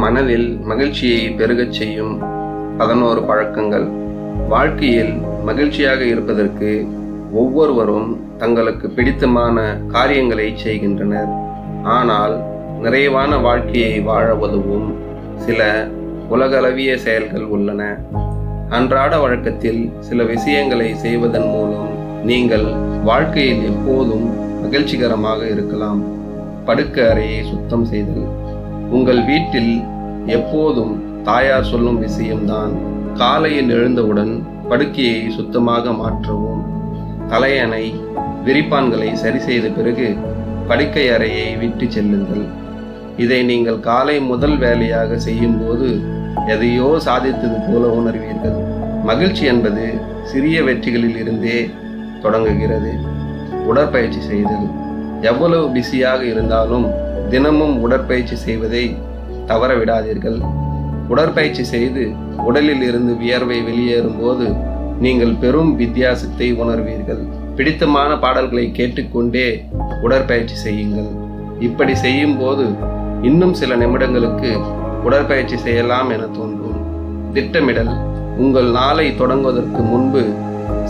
மனதில் மகிழ்ச்சியை பெருகச் செய்யும் 11 பழக்கங்கள். வாழ்க்கையில் மகிழ்ச்சியாக இருப்பதற்கு ஒவ்வொருவரும் தங்களுக்கு பிடித்தமான காரியங்களை செய்கின்றனர். ஆனால் நிறைவான வாழ்க்கையை வாழ உதவும் சில உலகளவிய செயல்கள் உள்ளன. அன்றாட வழக்கத்தில் சில விஷயங்களை செய்வதன் மூலம் நீங்கள் வாழ்க்கையில் எப்போதும் மகிழ்ச்சிகரமாக இருக்கலாம். படுக்கை அறையை சுத்தம் செய்தல். உங்கள் வீட்டில் எப்போதும் தாயார் சொல்லும் விஷயம்தான். காலையில் எழுந்தவுடன் படுக்கையை சுத்தமாக மாற்றவும். தலையணை விரிப்பான்களை சரி செய்த பிறகு படுக்கை அறையை விட்டு செல்லுங்கள். இதை நீங்கள் காலை முதல் வேலையாக செய்யும்போது எதையோ சாதித்தது போல உணர்வீர்கள். மகிழ்ச்சி என்பது சிறிய வெற்றிகளில் இருந்தே தொடங்குகிறது. உடற்பயிற்சி செய்தல். எவ்வளவு பிஸியாக இருந்தாலும் தினமும் உடற்பயிற்சி செய்வதை தவற விடாதீர்கள். உடற்பயிற்சி செய்து உடலில் இருந்து வியர்வை வெளியேறும்போது நீங்கள் பெரும் வித்தியாசத்தை உணர்வீர்கள். பிடித்தமான பாடல்களை கேட்டுக்கொண்டே உடற்பயிற்சி செய்யுங்கள். இப்படி செய்யும் போது இன்னும் சில நிமிடங்களுக்கு உடற்பயிற்சி செய்யலாம் என தோன்றும். திட்டமிடல். உங்கள் நாளை தொடங்குவதற்கு முன்பு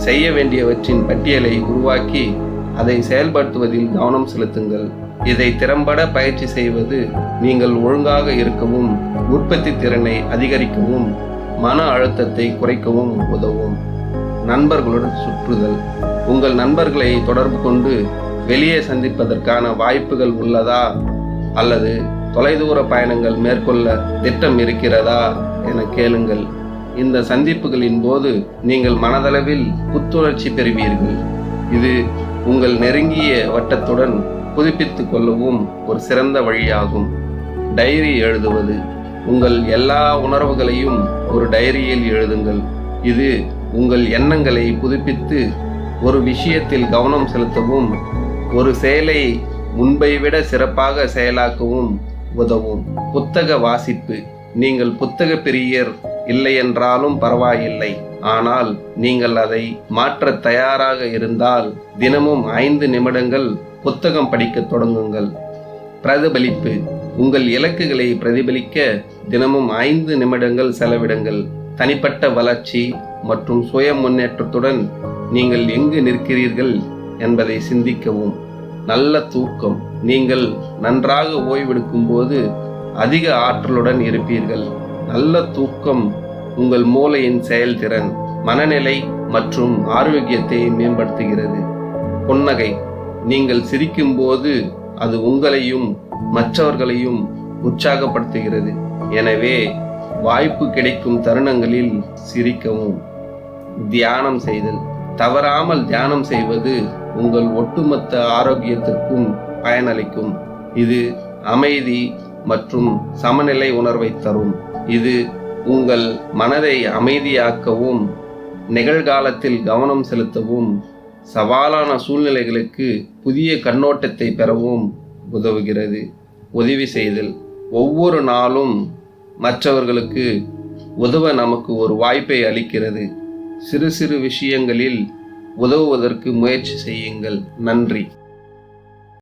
செய்ய வேண்டியவற்றின் பட்டியலை உருவாக்கி அதை செயல்படுத்துவதில் கவனம் செலுத்துங்கள். இதை திறம்பட பயிற்சி செய்வது நீங்கள் ஒழுங்காக இருக்கவும், உற்பத்தி திறனை அதிகரிக்கவும், மன அழுத்தத்தை குறைக்கவும் உதவும். நண்பர்களுடன் சுற்றுதல். உங்கள் நண்பர்களை தொடர்பு கொண்டு வெளியே சந்திப்பதற்கான வாய்ப்புகள் உள்ளதா அல்லது தொலைதூர பயணங்கள் மேற்கொள்ள திட்டம் இருக்கிறதா என கேளுங்கள். இந்த சந்திப்புகளின் போது நீங்கள் மனதளவில் புத்துணர்ச்சி பெறுவீர்கள். இது உங்கள் நெருங்கிய வட்டத்துடன் புதுப்பித்துக் கொள்ளவும் ஒரு சிறந்த வழியாகும். டைரி எழுதுவது. உங்கள் எல்லா உணர்வுகளையும் ஒரு டைரியில் எழுதுங்கள். இது உங்கள் எண்ணங்களை புதுப்பித்து ஒரு விஷயத்தில் கவனம் செலுத்தவும், ஒரு செயலை முன்பை விட சிறப்பாக செயலாக்கவும் உதவும். புத்தக வாசிப்பு. நீங்கள் புத்தக பிரியர் இல்லை என்றாலும் பரவாயில்லை. ஆனால் நீங்கள் அதை மாற்ற தயாராக இருந்தால் தினமும் 5 நிமிடங்கள் புத்தகம் படிக்க தொடங்குங்கள். பிரதிபலிப்பு. உங்கள் இலக்குகளை பிரதிபலிக்க தினமும் 5 நிமிடங்கள் செலவிடுங்கள். தனிப்பட்ட வளர்ச்சி மற்றும் சுய முன்னேற்றத்துடன் நீங்கள் எங்கு நிற்கிறீர்கள் என்பதை சிந்திக்கவும். நல்ல தூக்கம். நீங்கள் நன்றாக ஓய்வெடுக்கும் போது அதிக ஆற்றலுடன் இருப்பீர்கள். நல்ல தூக்கம் உங்கள் மூளையின் செயல்திறன், மனநிலை மற்றும் ஆரோக்கியத்தை மேம்படுத்துகிறது. புன்னகை. நீங்கள் சிரிக்கும் போது அது உங்களையும் மற்றவர்களையும் உற்சாகப்படுத்துகிறது. எனவே வாய்ப்பு கிடைக்கும் தருணங்களில் சிரிக்கவும். தியானம் செய்தல். தவறாமல் தியானம் செய்வது உங்கள் ஒட்டுமொத்த ஆரோக்கியத்திற்கும் பயனளிக்கும். இது அமைதி மற்றும் சமநிலை உணர்வை தரும். இது உங்கள் மனதை அமைதியாக்கவும், நிகழ்காலத்தில் கவனம் செலுத்தவும், சவாலான சூழ்நிலைகளுக்கு புதிய கண்ணோட்டத்தை பெறவும் உதவுகிறது. உதவி செய்தல். ஒவ்வொரு நாளும் மற்றவர்களுக்கு உதவ நமக்கு ஒரு வாய்ப்பை அளிக்கிறது. சிறு சிறு விஷயங்களில் உதவுவதற்கு முயற்சி செய்யுங்கள். நன்றி.